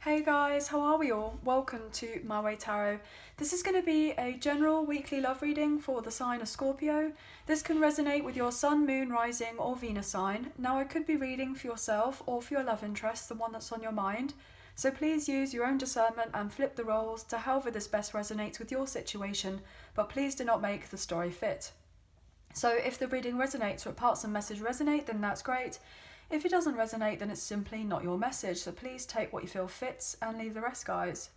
Hey guys, how are we all? Welcome to My Way Tarot. This is going to be a general weekly love reading for the sign of Scorpio. This can resonate with your sun, moon, rising or Venus sign. Now I could be reading for yourself or for your love interest, the one that's on your mind. So please use your own discernment and flip the roles to however this best resonates with your situation, but please do not make the story fit. So if the reading resonates or parts of the message resonate, then that's great. If it doesn't resonate, then it's simply not your message, so please take what you feel fits and leave the rest, guys.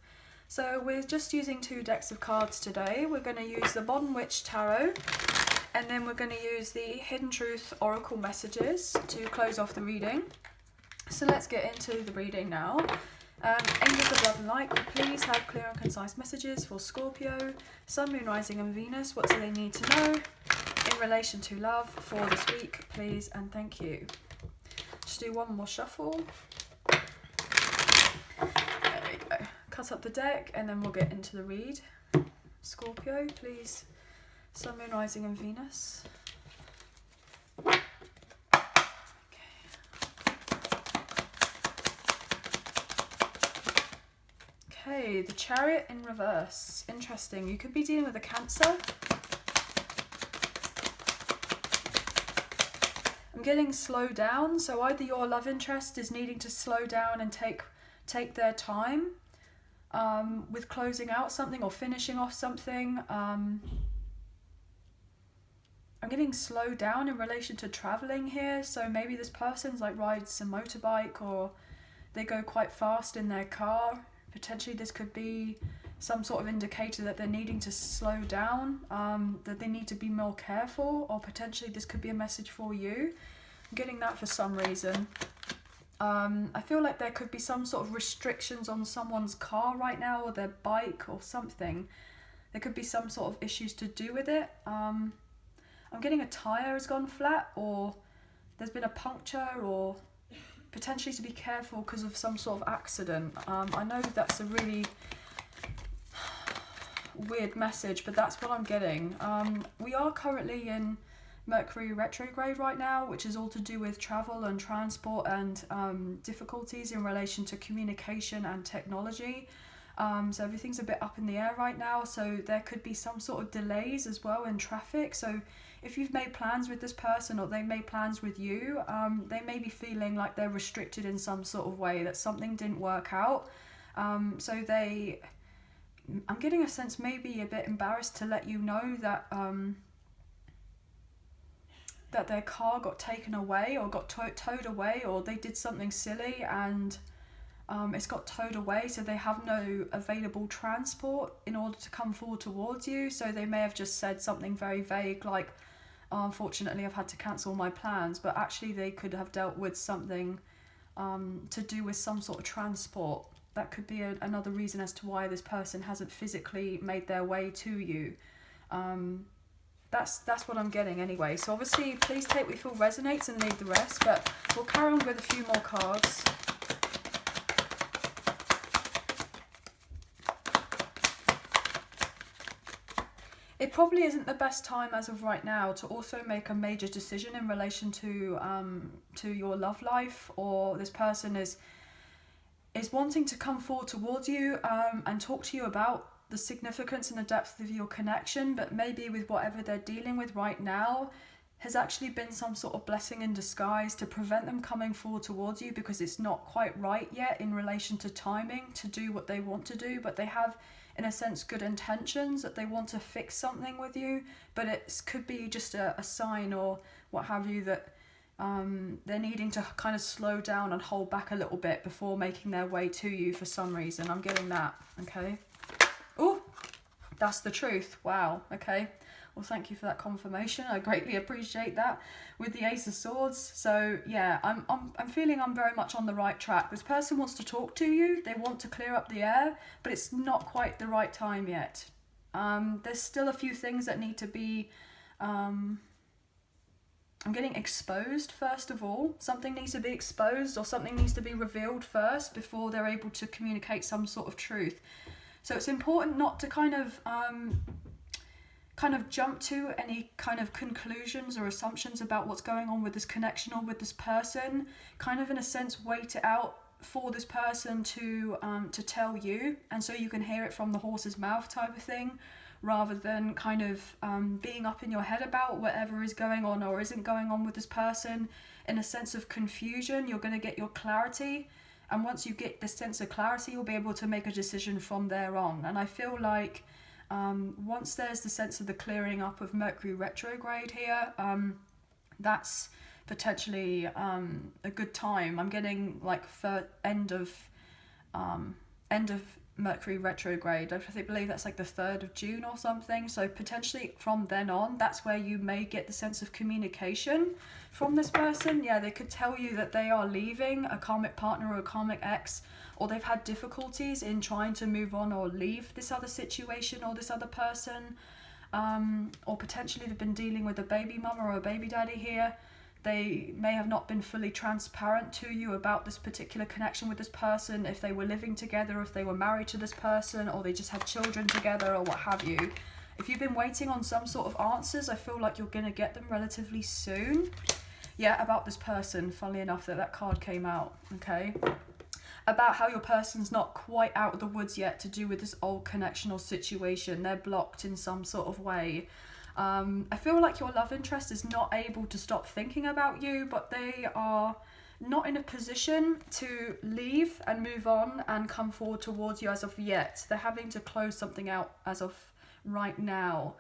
So we're just using 2 decks of cards today. We're going to use the Modern Witch Tarot, and then we're going to use the Hidden Truth Oracle Messages to close off the reading. So let's get into the reading now. Angels of Love and Light, please have clear and concise messages for Scorpio, Sun, Moon, Rising and Venus. What do they need to know in relation to love for this week, please and thank you. Just do one more shuffle. There we go. Cut up the deck and then we'll get into the read. Scorpio, please. Sun, Moon, Rising and Venus. Okay, the Chariot in reverse. Interesting. You could be dealing with a Cancer. I'm getting slow down, so either your love interest is needing to slow down and take their time with closing out something or finishing off something. I'm getting slowed down in relation to traveling here, so maybe this person's like rides a motorbike or they go quite fast in their car. Potentially this could be some sort of indicator that they're needing to slow down, that they need to be more careful, or potentially this could be a message for you. I'm getting that for some reason. I feel like there could be some sort of restrictions on someone's car right now, or their bike or something. There could be some sort of issues to do with it. I'm getting a tyre has gone flat, or there's been a puncture, or potentially to be careful because of some sort of accident. I know that's a really weird message, but that's what I'm getting. We are currently in Mercury retrograde right now, which is all to do with travel and transport and difficulties in relation to communication and technology. So everything's a bit up in the air right now, so there could be some sort of delays as well in traffic. So if you've made plans with this person or they made plans with you, they may be feeling like they're restricted in some sort of way, that something didn't work out. I'm getting a sense maybe a bit embarrassed to let you know that that their car got taken away or got towed away, or they did something silly and it's got towed away, so they have no available transport in order to come forward towards you. So they may have just said something very vague like, oh, unfortunately I've had to cancel my plans, but actually they could have dealt with something to do with some sort of transport. That could be another reason as to why this person hasn't physically made their way to you. That's what I'm getting anyway. So obviously please take what you feel resonates and leave the rest, but we'll carry on with a few more cards. It probably isn't the best time as of right now to also make a major decision in relation to your love life, or this person is wanting to come forward towards you and talk to you about the significance and the depth of your connection, but maybe with whatever they're dealing with right now has actually been some sort of blessing in disguise to prevent them coming forward towards you, because it's not quite right yet in relation to timing to do what they want to do, but they have in a sense good intentions that they want to fix something with you, but it could be just a sign or what have you that they're needing to kind of slow down and hold back a little bit before making their way to you for some reason. I'm getting that, okay? Oh, that's the truth. Wow, okay. Well, thank you for that confirmation. I greatly appreciate that with the Ace of Swords. So yeah, I'm feeling I'm very much on the right track. This person wants to talk to you. They want to clear up the air, but it's not quite the right time yet. There's still a few things that need to be I'm getting exposed first of all. Something needs to be exposed or something needs to be revealed first before they're able to communicate some sort of truth. So it's important not to kind of jump to any kind of conclusions or assumptions about what's going on with this connection or with this person. Kind of in a sense wait it out for this person to tell you, and so you can hear it from the horse's mouth type of thing, rather than kind of being up in your head about whatever is going on or isn't going on with this person. In a sense of confusion, you're going to get your clarity, and once you get this sense of clarity, you'll be able to make a decision from there on. And I feel like once there's the sense of the clearing up of Mercury retrograde here, that's potentially a good time. I'm getting like for end of Mercury retrograde. I believe that's like the 3rd of June or something. So potentially from then on, that's where you may get the sense of communication from this person. Yeah, they could tell you that they are leaving a karmic partner or a karmic ex, or they've had difficulties in trying to move on or leave this other situation or this other person. Or potentially they've been dealing with a baby mama or a baby daddy here. They may have not been fully transparent to you about this particular connection with this person, if they were living together, if they were married to this person, or they just had children together, or what have you. If you've been waiting on some sort of answers, I feel like you're going to get them relatively soon. Yeah, about this person, funnily enough, that card came out, okay? About how your person's not quite out of the woods yet to do with this old connection or situation. They're blocked in some sort of way. I feel like your love interest is not able to stop thinking about you, but they are not in a position to leave and move on and come forward towards you as of yet. They're having to close something out as of right now.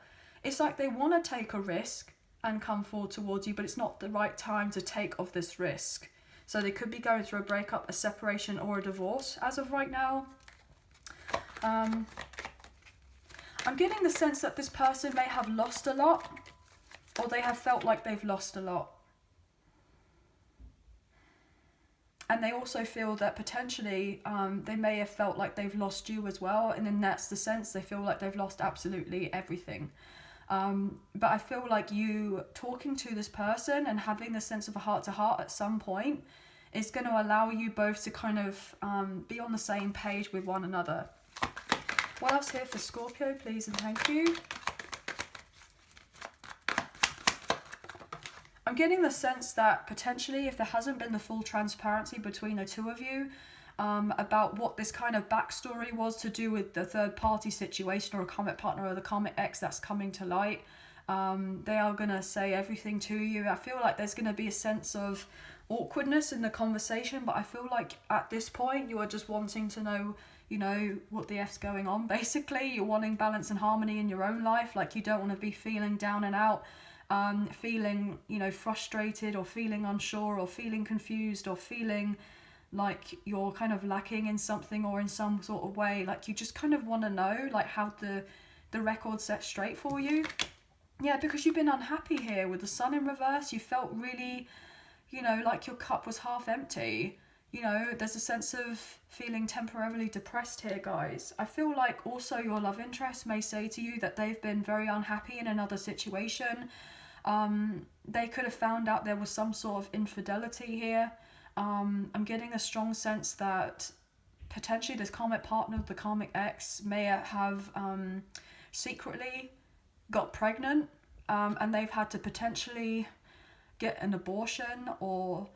It's like they want to take a risk and come forward towards you, but it's not the right time to take of this risk. So they could be going through a breakup, a separation, or a divorce as of right now. I'm getting the sense that this person may have lost a lot, or they have felt like they've lost a lot. And they also feel that potentially they may have felt like they've lost you as well, and then that's the sense they feel like they've lost absolutely everything. But I feel like you talking to this person and having the sense of a heart-to-heart at some point is going to allow you both to kind of be on the same page with one another. What else here for Scorpio, please and thank you? I'm getting the sense that potentially if there hasn't been the full transparency between the two of you about what this kind of backstory was to do with the third party situation or a karmic partner or the karmic ex that's coming to light, they are going to say everything to you. I feel like there's going to be a sense of awkwardness in the conversation, but I feel like at this point you are just wanting to know, you know, what the F's going on, basically. You're wanting balance and harmony in your own life. Like, you don't want to be feeling down and out, feeling, you know, frustrated or feeling unsure or feeling confused or feeling like you're kind of lacking in something or in some sort of way. Like, you just kind of want to know, like, how the record's set straight for you. Yeah, because you've been unhappy here with the sun in reverse. You felt really, you know, like your cup was half empty. You know, there's a sense of feeling temporarily depressed here, guys. I feel like also your love interest may say to you that they've been very unhappy in another situation. They could have found out there was some sort of infidelity here. I'm getting a strong sense that potentially this karmic partner, the karmic ex, may have secretly got pregnant, and they've had to potentially get an abortion, or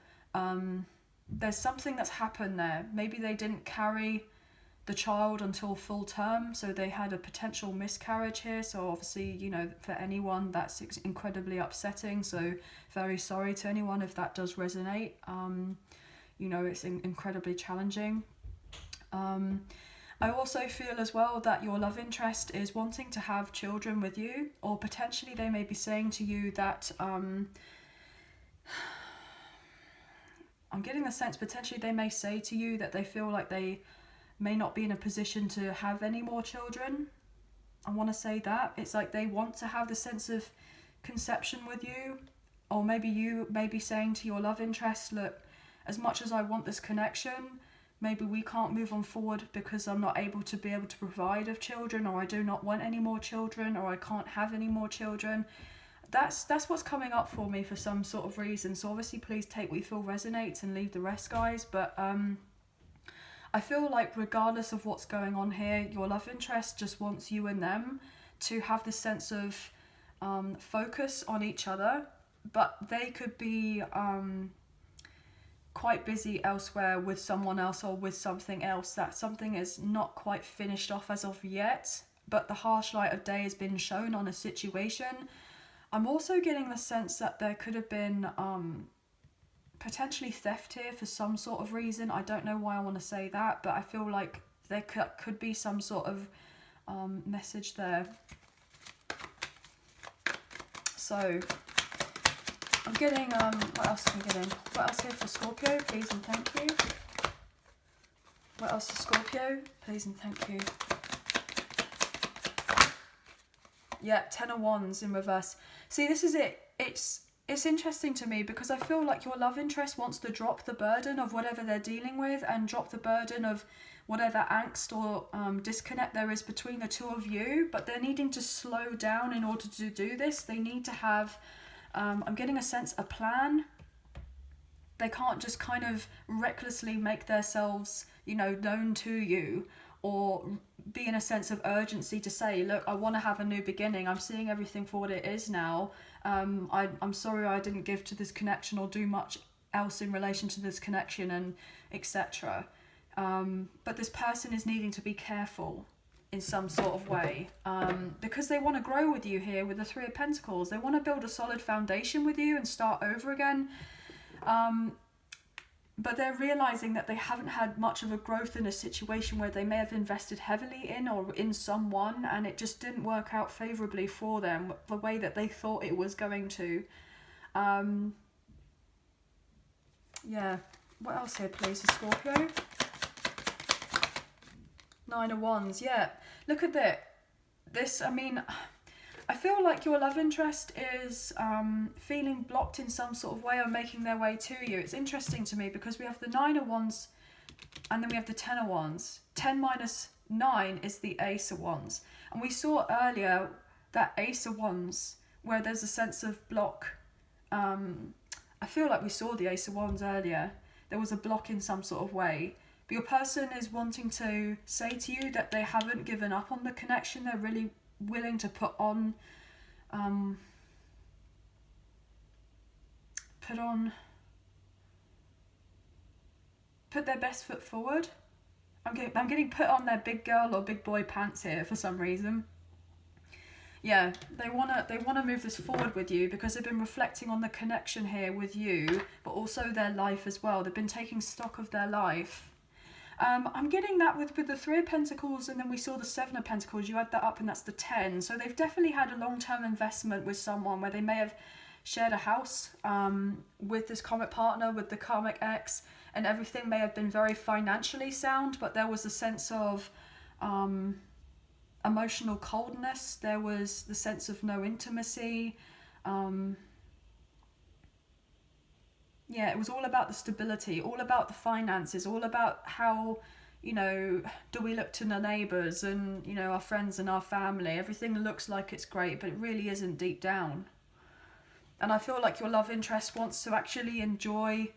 there's something that's happened there. Maybe they didn't carry the child until full term, so they had a potential miscarriage here. So obviously, you know, for anyone that's incredibly upsetting, so very sorry to anyone if that does resonate. You know, it's incredibly challenging. I also feel as well that your love interest is wanting to have children with you, or potentially they may be saying to you that I'm getting the sense potentially they may say to you that they feel like they may not be in a position to have any more children. I want to say that. It's like they want to have the sense of conception with you, or maybe you may be saying to your love interest, look, as much as I want this connection, maybe we can't move on forward because I'm not able to provide of children, or I do not want any more children, or I can't have any more children. That's what's coming up for me for some sort of reason. So obviously please take what you feel resonates and leave the rest, guys. But I feel like regardless of what's going on here, your love interest just wants you and them to have this sense of focus on each other. But they could be quite busy elsewhere with someone else or with something else, that something is not quite finished off as of yet, but the harsh light of day has been shown on a situation. I'm also getting the sense that there could have been potentially theft here for some sort of reason. I don't know why I want to say that, but I feel like there could be some sort of message there. So I'm getting, what else am I getting? What else here for Scorpio? Please and thank you. What else for Scorpio? Please and thank you. Yeah, Ten of Wands in reverse. See, this is it. It's interesting to me because I feel like your love interest wants to drop the burden of whatever they're dealing with and drop the burden of whatever angst or disconnect there is between the two of you, but they're needing to slow down in order to do this. They need to have, I'm getting a sense, a plan. They can't just kind of recklessly make themselves, you know, known to you, or be in a sense of urgency to say, look, I want to have a new beginning. I'm seeing everything for what it is now. I'm sorry I didn't give to this connection or do much else in relation to this connection, and etc. But this person is needing to be careful in some sort of way, because they want to grow with you here with the Three of Pentacles. They want to build a solid foundation with you and start over again. But they're realizing that they haven't had much of a growth in a situation where they may have invested heavily in or in someone, and it just didn't work out favorably for them the way that they thought it was going to. Yeah, what else here please for Scorpio? Nine of Wands. Yeah, look at that. This, I mean, I feel like your love interest is feeling blocked in some sort of way or making their way to you. It's interesting to me because we have the Nine of Wands and then we have the Ten of Wands. 10 minus 9 is the Ace of Wands. And we saw earlier that Ace of Wands where there's a sense of block. I feel like we saw the Ace of Wands earlier. There was a block in some sort of way. But your person is wanting to say to you that they haven't given up on the connection. They're really willing to put their best foot forward. I'm getting put on their big girl or big boy pants here for some reason. Yeah, they wanna move this forward with you because they've been reflecting on the connection here with you, but also their life as well. They've been taking stock of their life. I'm getting that with the Three of Pentacles, and then we saw the Seven of Pentacles. You add that up and that's the 10. So they've definitely had a long-term investment with someone where they may have shared a house with this karmic partner, with the karmic ex, and everything may have been very financially sound, but there was a sense of emotional coldness. There was the sense of no intimacy. Yeah, it was all about the stability, all about the finances, all about how, you know, do we look to the neighbours and, you know, our friends and our family. Everything looks like it's great, but it really isn't deep down. And I feel like your love interest wants to actually enjoy,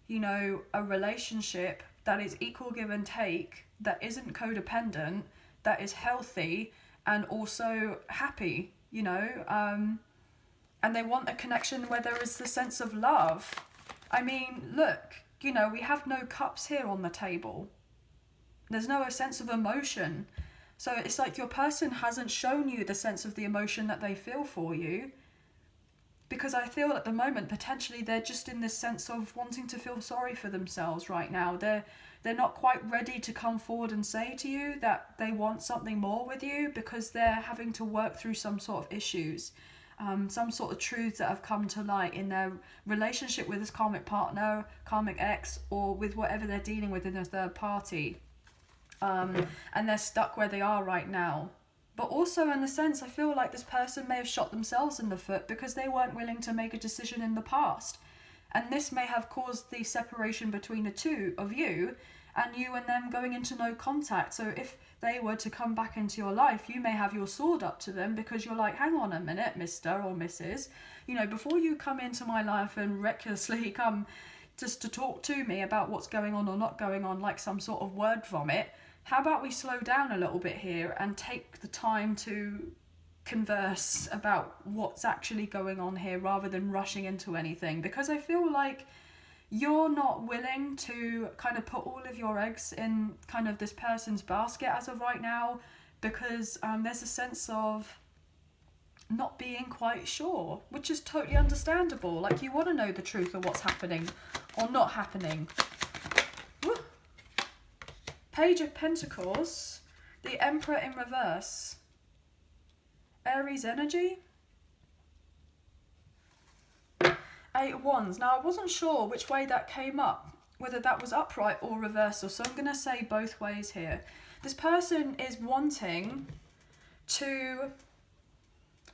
you know, a relationship that is equal give and take, that isn't codependent, that is healthy and also happy, you know. And they want a connection where there is the sense of love. I mean, look, you know, we have no cups here on the table. There's no sense of emotion. So it's like your person hasn't shown you the sense of the emotion that they feel for you. Because I feel at the moment, potentially, they're just in this sense of wanting to feel sorry for themselves right now. They're not quite ready to come forward and say to you that they want something more with you because they're having to work through some sort of issues. Some sort of truths that have come to light in their relationship with this karmic partner, karmic ex, or with whatever they're dealing with in a third party. And they're stuck where they are right now. But also in the sense, I feel like this person may have shot themselves in the foot because they weren't willing to make a decision in the past. And this may have caused the separation between the two of you and them going into no contact. So if they were to come back into your life, you may have your sword up to them because you're like, hang on a minute, Mr. or Mrs. You know, before you come into my life and recklessly come just to talk to me about what's going on or not going on like some sort of word vomit, how about we slow down a little bit here and take the time to converse about what's actually going on here rather than rushing into anything? Because I feel like you're not willing to kind of put all of your eggs in kind of this person's basket as of right now, because there's a sense of not being quite sure, which is totally understandable. Like, you want to know the truth of what's happening or not happening. Woo. Page of Pentacles, the Emperor in reverse, Aries energy, Eight of Wands. Now, I wasn't sure which way that came up, whether that was upright or reversal, so I'm going to say both ways here. This person is wanting to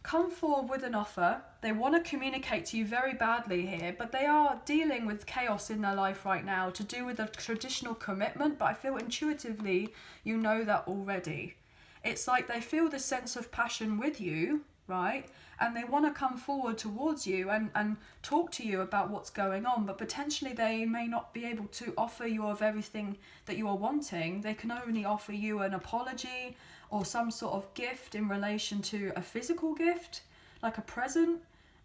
come forward with an offer. They want to communicate to you very badly here, but they are dealing with chaos in their life right now to do with a traditional commitment, but I feel intuitively you know that already. It's like they feel this sense of passion with you, right? And they want to come forward towards you and talk to you about what's going on, but potentially they may not be able to offer you of everything that you are wanting. They can only offer you an apology or some sort of gift in relation to a physical gift, like a present.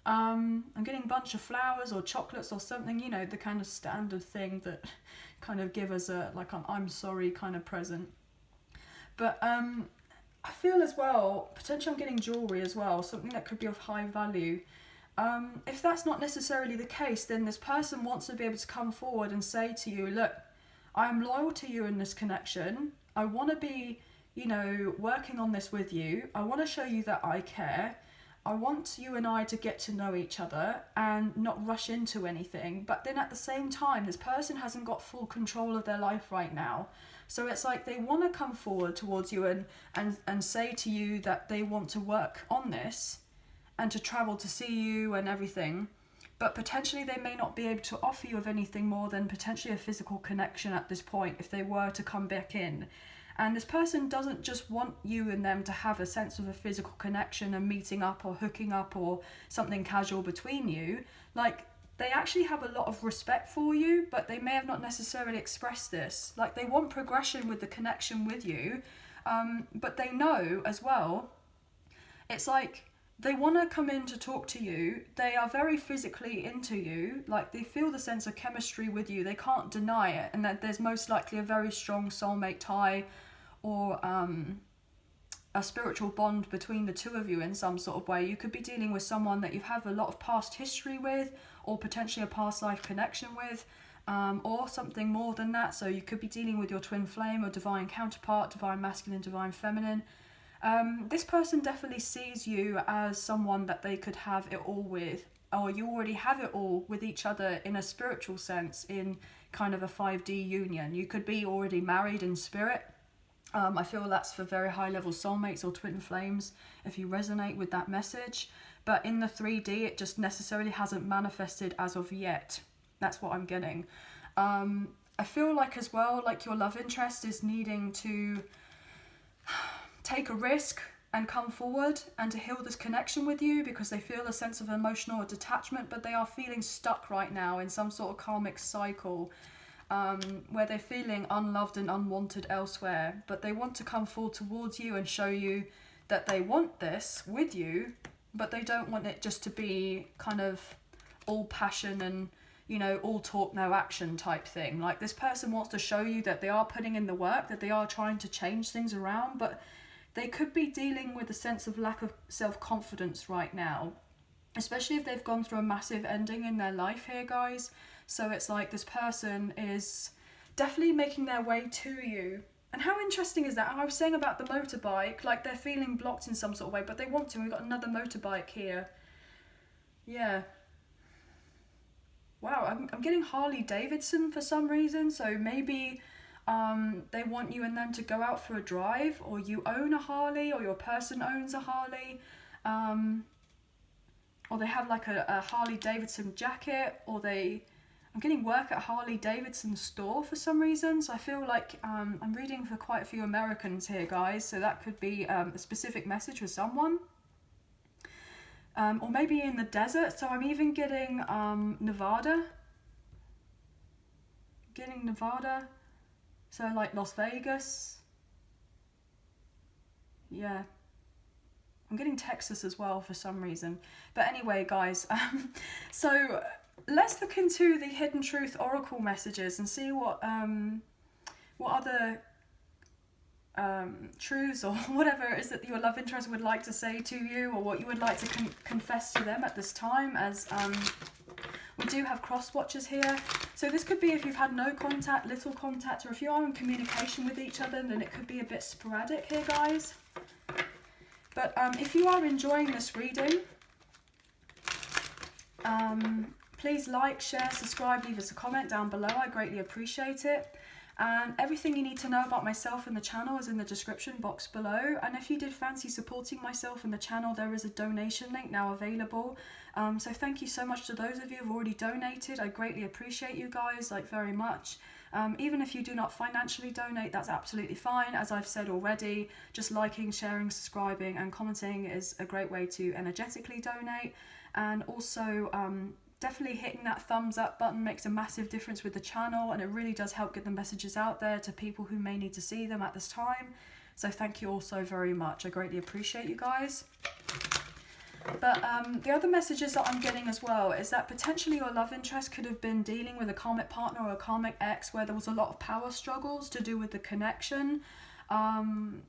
I'm getting a bunch of flowers or chocolates or something, you know, the kind of standard thing that kind of give us a, like, an I'm sorry kind of present. But I feel as well, potentially I'm getting jewellery as well, something that could be of high value. If that's not necessarily the case, then this person wants to be able to come forward and say to you, look, I'm loyal to you in this connection. I want to be, you know, working on this with you. I want to show you that I care. I want you and I to get to know each other and not rush into anything. But then at the same time, this person hasn't got full control of their life right now. So it's like they want to come forward towards you and say to you that they want to work on this and to travel to see you and everything. But potentially they may not be able to offer you of anything more than potentially a physical connection at this point if they were to come back in. And this person doesn't just want you and them to have a sense of a physical connection and meeting up or hooking up or something casual between you. Like, they actually have a lot of respect for you, but they may have not necessarily expressed this. Like, they want progression with the connection with you, but they know as well, it's like they want to come in to talk to you. They are very physically into you. Like, they feel the sense of chemistry with you. They can't deny it. And that there's most likely a very strong soulmate tie or a spiritual bond between the two of you in some sort of way. You could be dealing with someone that you have a lot of past history with, or potentially a past life connection with, or something more than that. So you could be dealing with your twin flame or divine counterpart, divine masculine, divine feminine. This person definitely sees you as someone that they could have it all with, or you already have it all with each other in a spiritual sense, in kind of a 5D union. You could be already married in spirit. I feel that's for very high level soulmates or twin flames if you resonate with that message. But in the 3D, it just necessarily hasn't manifested as of yet. That's what I'm getting. I feel like as well, like your love interest is needing to take a risk and come forward and to heal this connection with you, because they feel a sense of emotional detachment, but they are feeling stuck right now in some sort of karmic cycle. Where they're feeling unloved and unwanted elsewhere, but they want to come forward towards you and show you that they want this with you, but they don't want it just to be kind of all passion and, you know, all talk, no action type thing. Like, this person wants to show you that they are putting in the work, that they are trying to change things around, but they could be dealing with a sense of lack of self-confidence right now, especially if they've gone through a massive ending in their life here, guys. So it's like this person is definitely making their way to you. And how interesting is that? I was saying about the motorbike, like they're feeling blocked in some sort of way, but they want to. We've got another motorbike here. Yeah. Wow, I'm getting Harley Davidson for some reason. So maybe they want you and them to go out for a drive, or you own a Harley, or your person owns a Harley. Or they have like a Harley Davidson jacket, or I'm getting work at Harley Davidson store for some reason. So I feel like I'm reading for quite a few Americans here, guys. So that could be a specific message for someone. Or maybe in the desert. So I'm even getting Nevada. Getting Nevada. So like Las Vegas. Yeah. I'm getting Texas as well for some reason. But anyway, guys, so let's look into the hidden truth oracle messages and see what other truths or whatever it is that your love interest would like to say to you, or what you would like to confess to them at this time, as we do have cross watchers here. So this could be if you've had no contact, little contact, or if you are in communication with each other, then it could be a bit sporadic here, guys. But if you are enjoying this reading, please like, share, subscribe, leave us a comment down below. I greatly appreciate it. And everything you need to know about myself and the channel is in the description box below. And if you did fancy supporting myself and the channel, there is a donation link now available. So thank you so much to those of you who have already donated. I greatly appreciate you guys, like, very much. Even if you do not financially donate, that's absolutely fine. As I've said already, just liking, sharing, subscribing and commenting is a great way to energetically donate. And also definitely hitting that thumbs up button makes a massive difference with the channel, and it really does help get the messages out there to people who may need to see them at this time. So thank you all so very much. I greatly appreciate you guys. But the other messages that I'm getting as well is that potentially your love interest could have been dealing with a karmic partner or a karmic ex where there was a lot of power struggles to do with the connection. I'm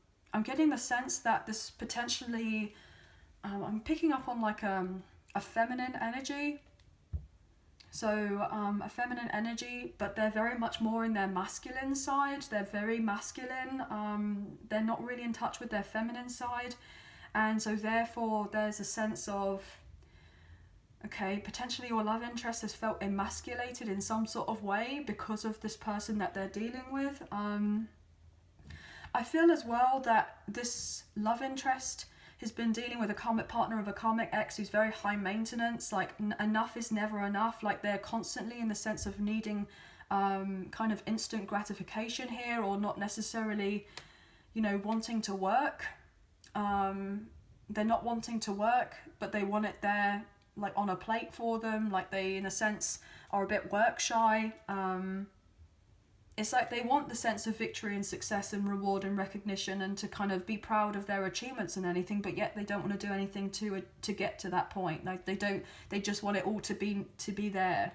getting the sense that this potentially, I'm picking up on like a feminine energy. So a feminine energy, but they're very much more in their masculine side. They're very masculine. They're not really in touch with their feminine side. And so therefore there's a sense of, okay, potentially your love interest has felt emasculated in some sort of way because of this person that they're dealing with. I feel as well that this love interest has been dealing with a karmic partner of a karmic ex who's very high maintenance. Like enough is never enough. Like they're constantly in the sense of needing kind of instant gratification here, or not necessarily, you know, wanting to work. They're not wanting to work, but they want it there, like on a plate for them. Like they, in a sense, are a bit work shy. It's like they want the sense of victory and success and reward and recognition, and to kind of be proud of their achievements and anything, but yet they don't want to do anything to get to that point. Like they just want it all to be there.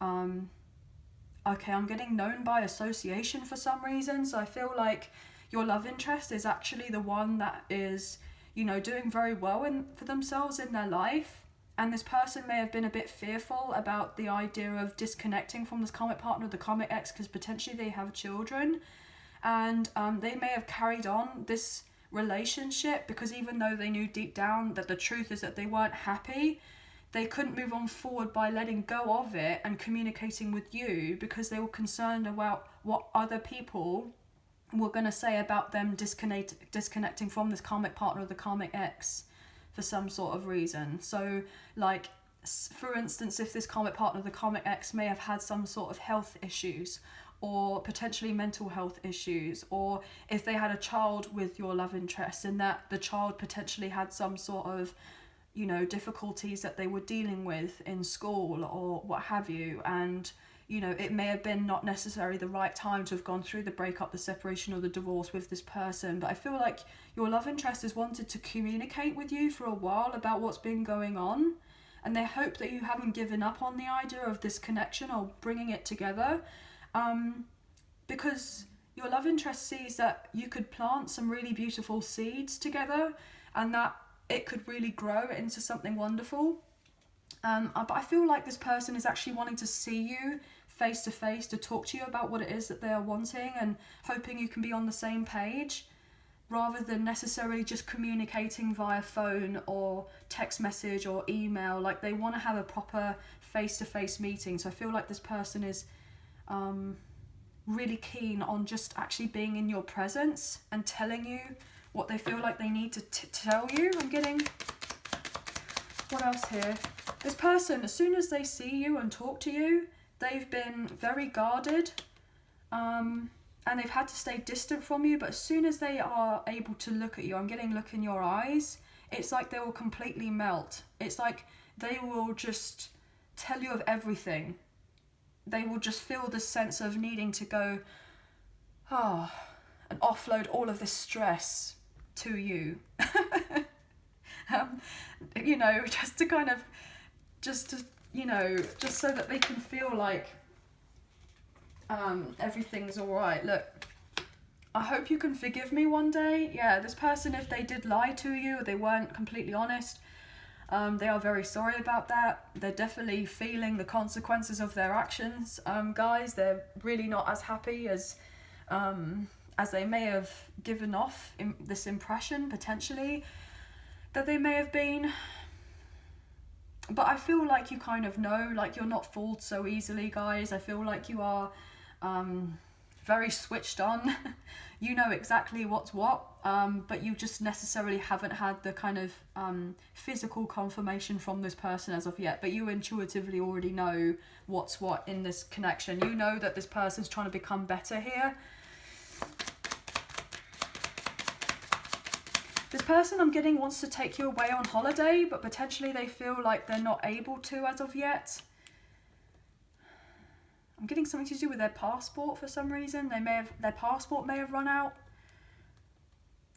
Okay, I'm getting known by association for some reason, so I feel like your love interest is actually the one that is, you know, doing very well for themselves in their life. And this person may have been a bit fearful about the idea of disconnecting from this karmic partner, the karmic ex, because potentially they have children. And they may have carried on this relationship because even though they knew deep down that the truth is that they weren't happy, they couldn't move on forward by letting go of it and communicating with you because they were concerned about what other people were going to say about them disconnecting from this karmic partner or the karmic ex for some sort of reason. So like, for instance, if this karmic partner, the karmic ex, may have had some sort of health issues or potentially mental health issues, or if they had a child with your love interest and that the child potentially had some sort of, you know, difficulties that they were dealing with in school or what have you, and you know, it may have been not necessarily the right time to have gone through the breakup, the separation or the divorce with this person. But I feel like your love interest has wanted to communicate with you for a while about what's been going on. And they hope that you haven't given up on the idea of this connection or bringing it together. Because your love interest sees that you could plant some really beautiful seeds together and that it could really grow into something wonderful. But I feel like this person is actually wanting to see you face to face, to talk to you about what it is that they are wanting and hoping you can be on the same page, rather than necessarily just communicating via phone or text message or email. Like they want to have a proper face-to-face meeting. So I feel like this person is really keen on just actually being in your presence and telling you what they feel like they need to tell you. I'm getting, what else here? This person, as soon as they see you and talk to you, they've been very guarded, and they've had to stay distant from you. But as soon as they are able to look at you, I'm getting look in your eyes, it's like they will completely melt. It's like they will just tell you of everything. They will just feel this sense of needing to go, and offload all of this stress to you. You know, just to kind of, just to you know, just so that they can feel like everything's all right. Look, I hope you can forgive me one day. Yeah, this person, if they did lie to you, or they weren't completely honest, they are very sorry about that. They're definitely feeling the consequences of their actions, guys. They're really not as happy as they may have given off this impression, potentially, that they may have been. But I feel like you kind of know, like you're not fooled so easily, guys. I feel like you are very switched on. You know exactly what's what, but you just necessarily haven't had the kind of physical confirmation from this person as of yet, but you intuitively already know what's what in this connection. You know that this person's trying to become better here. This person I'm getting wants to take you away on holiday, but potentially they feel like they're not able to as of yet. I'm getting something to do with their passport for some reason. Their passport may have run out.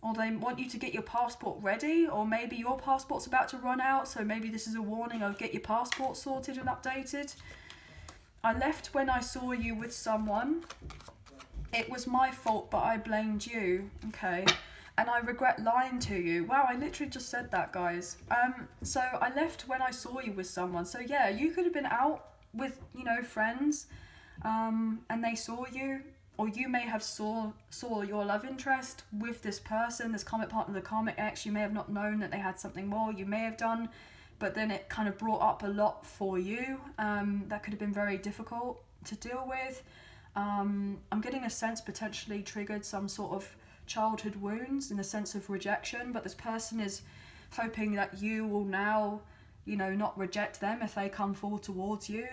Or they want you to get your passport ready, or maybe your passport's about to run out, so maybe this is a warning of get your passport sorted and updated. I left when I saw you with someone. It was my fault, but I blamed you. Okay. And I regret lying to you. Wow, I literally just said that, guys. So I left when I saw you with someone. So yeah, you could have been out with, you know, friends, and they saw you, or you may have saw your love interest with this person, this karmic partner, the karmic ex. You may have not known that they had something more. You may have done, but then it kind of brought up a lot for you. That could have been very difficult to deal with. I'm getting a sense potentially triggered some sort of childhood wounds in the sense of rejection, but this person is hoping that you will now, you know, not reject them if they come forward towards you.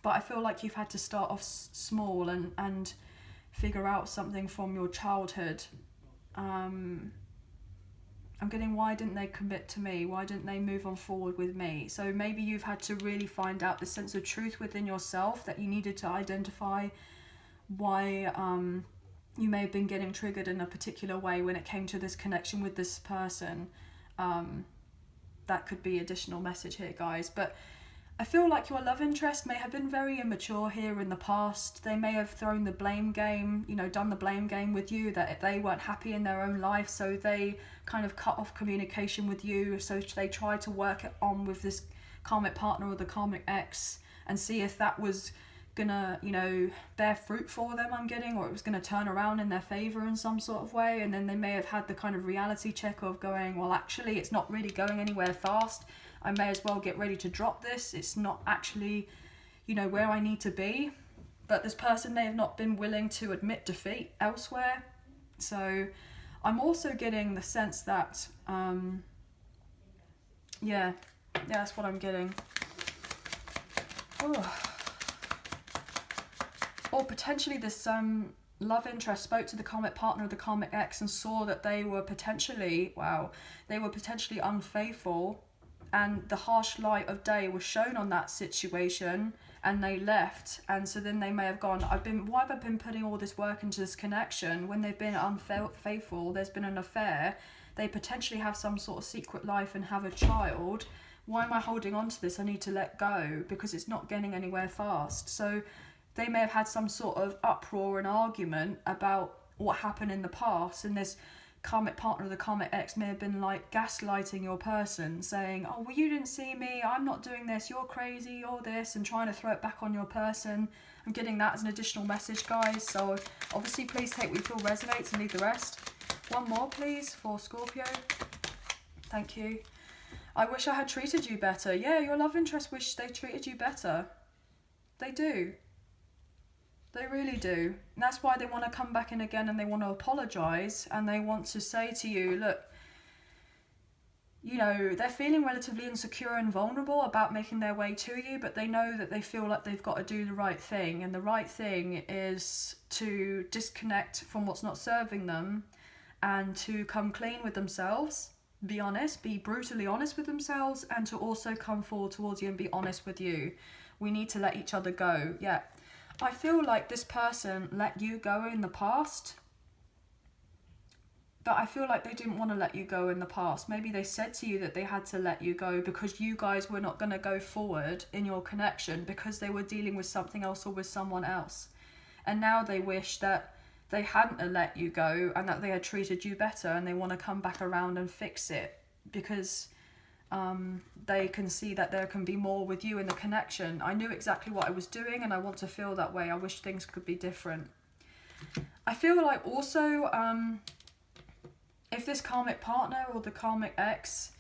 But I feel like you've had to start off small and figure out something from your childhood. I'm getting, why didn't they commit to me? Why didn't they move on forward with me? So maybe you've had to really find out the sense of truth within yourself that you needed to identify why you may have been getting triggered in a particular way when it came to this connection with this person. That could be additional message here, guys. But I feel like your love interest may have been very immature here in the past. They may have thrown the blame game, you know, done the blame game with you, that they weren't happy in their own life, so they kind of cut off communication with you. So they tried to work it on with this karmic partner or the karmic ex and see if that was gonna, you know, bear fruit for them, I'm getting, or it was gonna turn around in their favor in some sort of way. And then they may have had the kind of reality check of going, well, actually it's not really going anywhere fast. I may as well get ready to drop this. It's not actually, you know, where I need to be. But this person may have not been willing to admit defeat elsewhere. So I'm also getting the sense that yeah, that's what I'm getting. Oh. Or potentially this love interest spoke to the karmic partner of the karmic ex and saw that they were potentially, they were potentially unfaithful, and the harsh light of day was shown on that situation, and they left. And so then they may have gone, why have I been putting all this work into this connection when they've been unfaithful, there's been an affair, they potentially have some sort of secret life and have a child. Why am I holding on to this? I need to let go because it's not getting anywhere fast. So they may have had some sort of uproar and argument about what happened in the past, and this karmic partner of the karmic ex may have been like gaslighting your person, saying, oh, well, you didn't see me, I'm not doing this, you're crazy, you're this, and trying to throw it back on your person. I'm getting that as an additional message, guys. So obviously please take what you feel resonates and leave the rest. One more, please, for Scorpio. Thank you. I wish I had treated you better. Yeah, your love interest wish they treated you better. They do. They really do. And that's why they want to come back in again, and they want to apologise, and they want to say to you, look, you know, they're feeling relatively insecure and vulnerable about making their way to you, but they know that they feel like they've got to do the right thing, and the right thing is to disconnect from what's not serving them and to come clean with themselves, be honest, be brutally honest with themselves, and to also come forward towards you and be honest with you. We need to let each other go. Yeah. I feel like this person let you go in the past but I feel like they didn't want to let you go in the past. Maybe they said to you that they had to let you go because you guys were not going to go forward in your connection because they were dealing with something else or with someone else. And now they wish that they hadn't let you go and that they had treated you better, and they want to come back around and fix it because they can see that there can be more with you in the connection. I knew exactly what I was doing and I want to feel that way. I wish things could be different. I feel like also if this karmic partner or the karmic ex,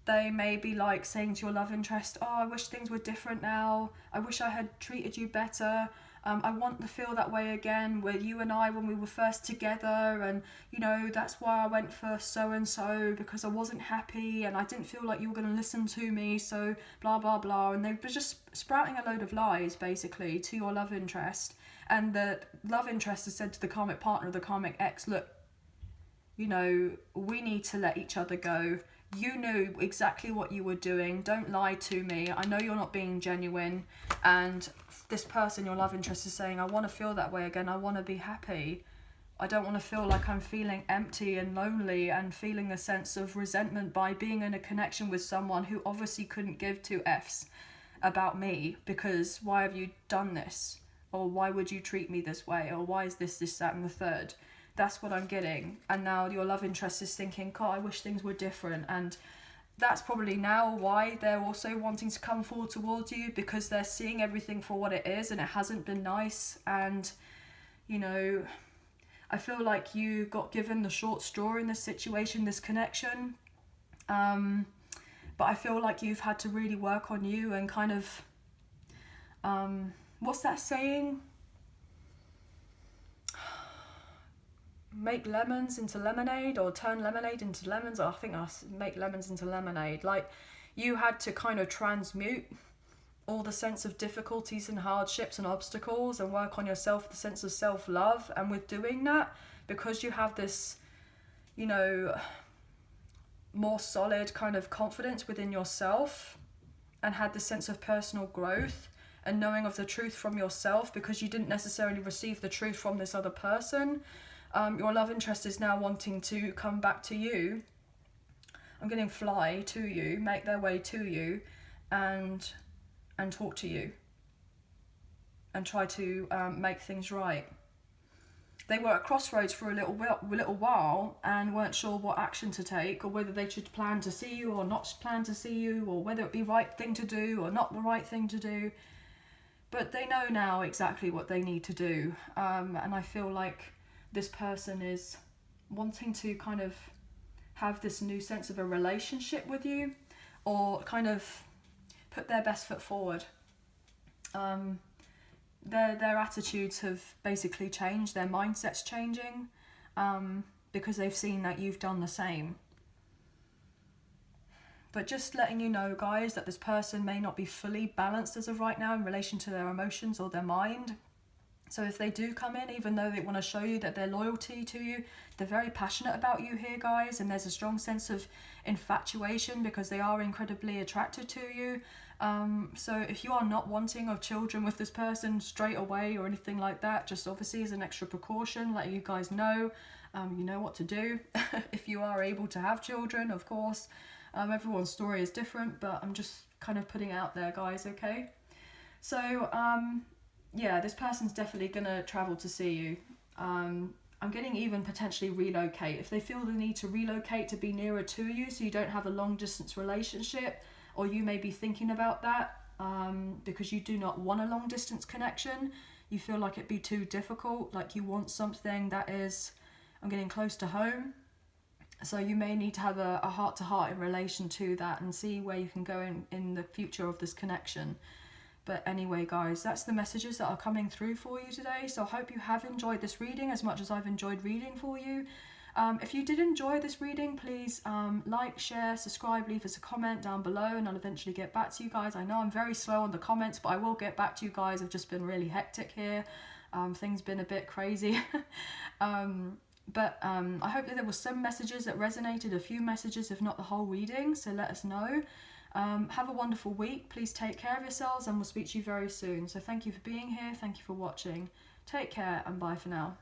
they may be like saying to your love interest, oh, I wish things were different now. I wish I had treated you better. I want to feel that way again with you and I when we were first together, and you know, that's why I went for so and so, because I wasn't happy and I didn't feel like you were going to listen to me, so blah blah blah. And they were just sprouting a load of lies basically to your love interest, and the love interest has said to the karmic partner or the karmic ex, look, you know, we need to let each other go. You knew exactly what you were doing. Don't lie to me. I know you're not being genuine. And this person, your love interest, is saying, I want to feel that way again. I want to be happy. I don't want to feel like I'm feeling empty and lonely and feeling a sense of resentment by being in a connection with someone who obviously couldn't give two Fs about me, because why have you done this? Or why would you treat me this way? Or why is this, that and the third? That's what I'm getting. And now your love interest is thinking, God, I wish things were different. And that's probably now why they're also wanting to come forward towards you, because they're seeing everything for what it is and it hasn't been nice. And, you know, I feel like you got given the short straw in this situation, this connection. But I feel like you've had to really work on you and kind of, what's that saying? Make lemons into lemonade, or turn lemonade into lemons. I think I make lemons into lemonade. Like, you had to kind of transmute all the sense of difficulties and hardships and obstacles and work on yourself, the sense of self-love. And with doing that, because you have this, you know, more solid kind of confidence within yourself, and had this sense of personal growth and knowing of the truth from yourself, because you didn't necessarily receive the truth from this other person, your love interest is now wanting to come back to you. I'm getting fly to you, make their way to you, and talk to you and try to make things right. They were at crossroads for a little while and weren't sure what action to take, or whether they should plan to see you or not plan to see you, or whether it be right thing to do or not the right thing to do. But they know now exactly what they need to do, and I feel like this person is wanting to kind of have this new sense of a relationship with you, or kind of put their best foot forward. Their attitudes have basically changed, their mindset's changing, because they've seen that you've done the same. But just letting you know, guys, that this person may not be fully balanced as of right now in relation to their emotions or their mind. So if they do come in, even though they want to show you that their loyalty to you, they're very passionate about you here, guys, and there's a strong sense of infatuation because they are incredibly attracted to you. So if you are not wanting of children with this person straight away or anything like that, just obviously as an extra precaution, let you guys know, you know what to do. If you are able to have children, of course. Everyone's story is different, but I'm just kind of putting it out there, guys, okay? So, yeah, this person's definitely going to travel to see you. I'm getting even potentially relocate. If they feel the need to relocate to be nearer to you so you don't have a long distance relationship, or you may be thinking about that because you do not want a long distance connection. You feel like it'd be too difficult, like you want something that is, I'm getting close to home. So you may need to have a heart-to-heart in relation to that and see where you can go in the future of this connection. But anyway, guys, that's the messages that are coming through for you today. So I hope you have enjoyed this reading as much as I've enjoyed reading for you. If you did enjoy this reading, please like, share, subscribe, leave us a comment down below, and I'll eventually get back to you guys. I know I'm very slow on the comments, but I will get back to you guys. I've just been really hectic here. Things been a bit crazy. But I hope that there were some messages that resonated, a few messages, if not the whole reading, so let us know. Have a wonderful week. Please take care of yourselves, and we'll speak to you very soon. So thank you for being here. Thank you for watching. Take care, and bye for now.